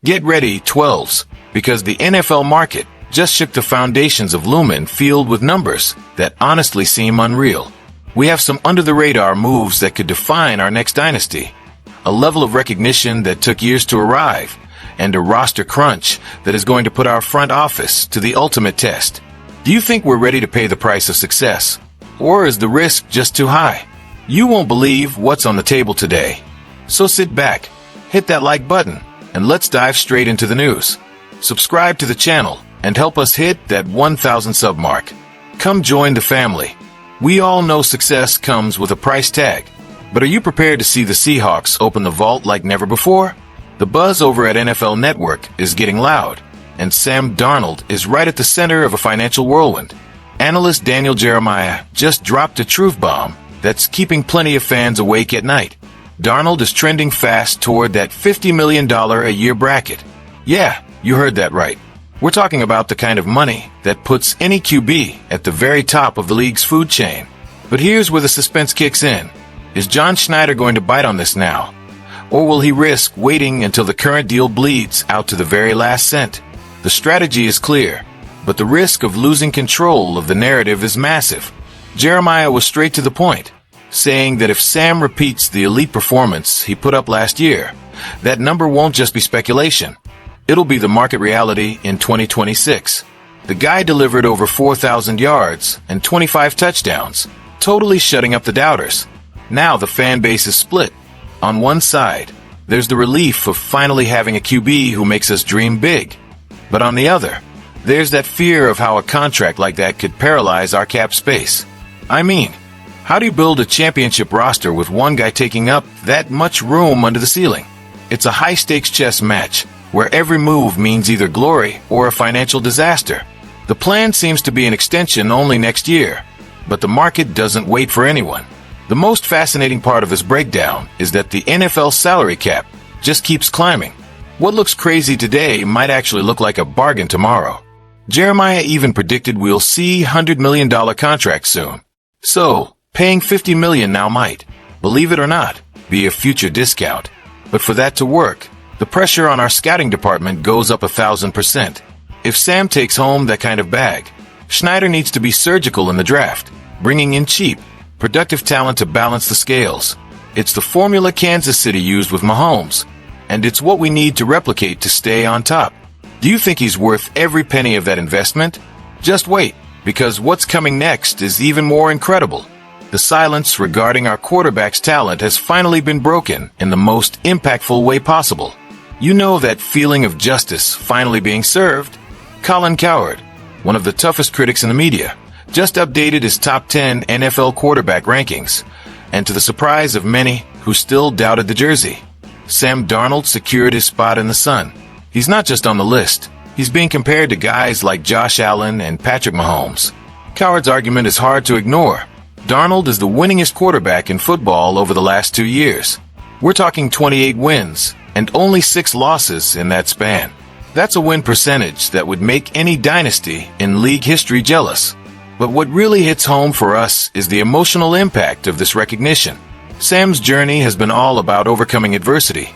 Get ready, 12s, because the NFL market just shook the foundations of Lumen filled with numbers that honestly seem unreal. We have some under-the-radar moves that could define our next dynasty, a level of recognition that took years to arrive, and a roster crunch that is going to put our front office to the ultimate test. Do you think we're ready to pay the price of success? Or is the risk just too high? You won't believe what's on the table today. So sit back, hit that like button, and let's dive straight into the news. Subscribe to the channel and help us hit that 1,000 sub mark. Come join the family. We all know success comes with a price tag, but are you prepared to see the Seahawks open the vault like never before? The buzz over at NFL Network is getting loud, and Sam Darnold is right at the center of a financial whirlwind. Analyst Daniel Jeremiah just dropped a truth bomb that's keeping plenty of fans awake at night. Darnold is trending fast toward that $50 million a year bracket. Yeah, you heard that right. We're talking about the kind of money that puts any QB at the very top of the league's food chain. But here's where the suspense kicks in. Is John Schneider going to bite on this now? Or will he risk waiting until the current deal bleeds out to the very last cent? The strategy is clear, but the risk of losing control of the narrative is massive. Jeremiah was straight to the point, saying that if Sam repeats the elite performance he put up last year, that number won't just be speculation. It'll be the market reality in 2026. The guy delivered over 4,000 yards and 25 touchdowns, totally shutting up the doubters. Now the fan base is split. On one side, there's the relief of finally having a QB who makes us dream big. But on the other, there's that fear of how a contract like that could paralyze our cap space. I mean, how do you build a championship roster with one guy taking up that much room under the ceiling? It's a high-stakes chess match, where every move means either glory or a financial disaster. The plan seems to be an extension only next year, but the market doesn't wait for anyone. The most fascinating part of this breakdown is that the NFL salary cap just keeps climbing. What looks crazy today might actually look like a bargain tomorrow. Jeremiah even predicted we'll see $100 million contracts soon. So, paying $50 million now might, believe it or not, be a future discount. But for that to work, the pressure on our scouting department goes up 1,000%. If Sam takes home that kind of bag, Schneider needs to be surgical in the draft, bringing in cheap, productive talent to balance the scales. It's the formula Kansas City used with Mahomes, and it's what we need to replicate to stay on top. Do you think he's worth every penny of that investment? Just wait, because what's coming next is even more incredible. The silence regarding our quarterback's talent has finally been broken in the most impactful way possible. You know that feeling of justice finally being served? Colin Cowherd, one of the toughest critics in the media, just updated his top 10 NFL quarterback rankings, and to the surprise of many who still doubted the jersey, Sam Darnold secured his spot in the sun. He's not just on the list, he's being compared to guys like Josh Allen and Patrick Mahomes. Cowherd's argument is hard to ignore. Darnold is the winningest quarterback in football over the last 2 years. We're talking 28 wins and only 6 losses in that span. That's a win percentage that would make any dynasty in league history jealous. But what really hits home for us is the emotional impact of this recognition. Sam's journey has been all about overcoming adversity,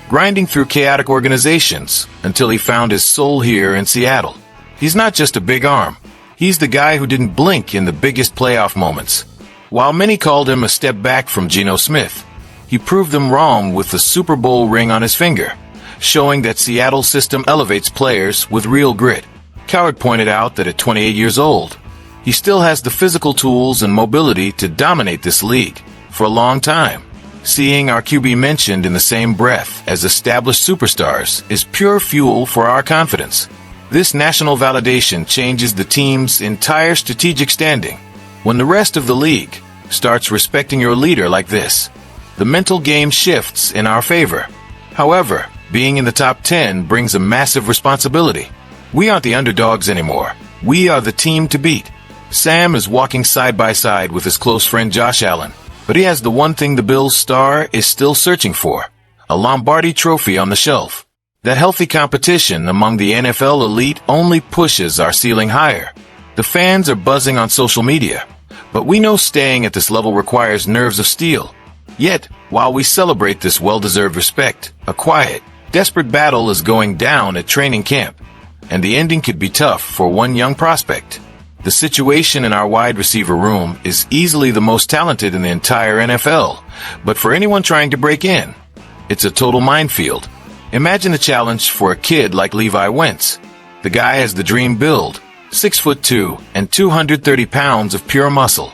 grinding through chaotic organizations until he found his soul here in Seattle. He's not just a big arm. He's the guy who didn't blink in the biggest playoff moments. While many called him a step back from Geno Smith, he proved them wrong with the Super Bowl ring on his finger, showing that Seattle's system elevates players with real grit. Cowherd pointed out that at 28 years old, he still has the physical tools and mobility to dominate this league for a long time. Seeing our QB mentioned in the same breath as established superstars is pure fuel for our confidence. This national validation changes the team's entire strategic standing. When the rest of the league starts respecting your leader like this, the mental game shifts in our favor. However, being in the top 10 brings a massive responsibility. We aren't the underdogs anymore. We are the team to beat. Sam is walking side by side with his close friend Josh Allen, but he has the one thing the Bills star is still searching for: a Lombardi trophy on the shelf. That healthy competition among the NFL elite only pushes our ceiling higher. The fans are buzzing on social media, but we know staying at this level requires nerves of steel. Yet, while we celebrate this well-deserved respect, a quiet, Desperate battle is going down at training camp, and the ending could be tough for one young prospect. The situation in our wide receiver room is easily the most talented in the entire NFL, but for anyone trying to break in, it's a total minefield. Imagine the challenge for a kid like Levi Wentz. The guy has the dream build, 6'2" and 230 pounds of pure muscle.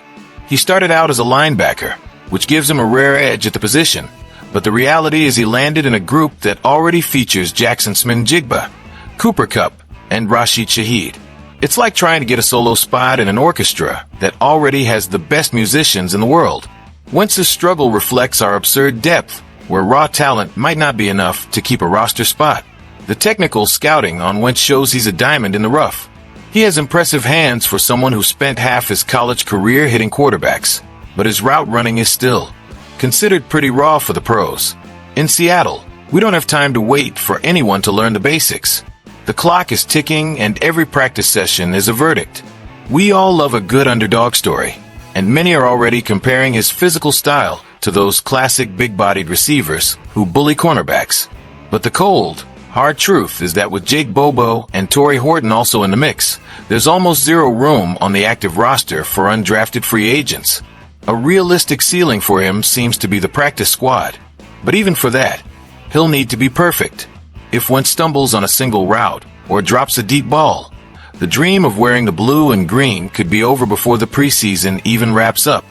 He started out as a linebacker, which gives him a rare edge at the position, but the reality is he landed in a group that already features Jackson Smith-Njigba, Cooper Kupp, and Rashid Shaheed. It's like trying to get a solo spot in an orchestra that already has the best musicians in the world. Wentz's struggle reflects our absurd depth, where raw talent might not be enough to keep a roster spot. The technical scouting on Wentz shows he's a diamond in the rough. He has impressive hands for someone who spent half his college career hitting quarterbacks, but his route running is still considered pretty raw for the pros. In Seattle, we don't have time to wait for anyone to learn the basics. The clock is ticking and every practice session is a verdict. We all love a good underdog story, and many are already comparing his physical style to those classic big-bodied receivers who bully cornerbacks. But the cold, hard truth is that with Jake Bobo and Torrey Horton also in the mix, there's almost zero room on the active roster for undrafted free agents. A realistic ceiling for him seems to be the practice squad. But even for that, he'll need to be perfect. If Wentz stumbles on a single route or drops a deep ball, the dream of wearing the blue and green could be over before the preseason even wraps up.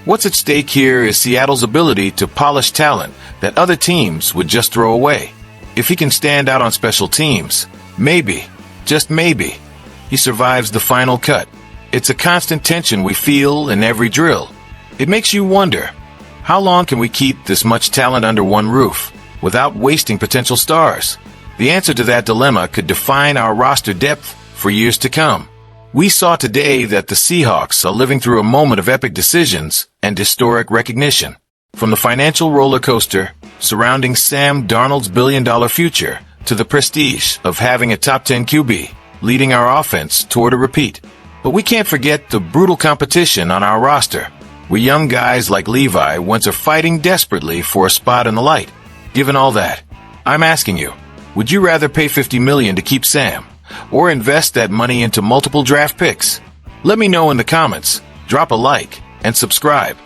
What's at stake here is Seattle's ability to polish talent that other teams would just throw away. If he can stand out on special teams, maybe, just maybe, he survives the final cut. It's a constant tension we feel in every drill. It makes you wonder, how long can we keep this much talent under one roof without wasting potential stars? The answer to that dilemma could define our roster depth for years to come. We saw today that the Seahawks are living through a moment of epic decisions and historic recognition. From the financial roller coaster surrounding Sam Darnold's billion-dollar future to the prestige of having a top 10 QB leading our offense toward a repeat. But we can't forget the brutal competition on our roster, where young guys like Levi Wentz are fighting desperately for a spot in the light. Given all that, I'm asking you, would you rather pay $50 million to keep Sam, or invest that money into multiple draft picks? Let me know in the comments, drop a like, and subscribe.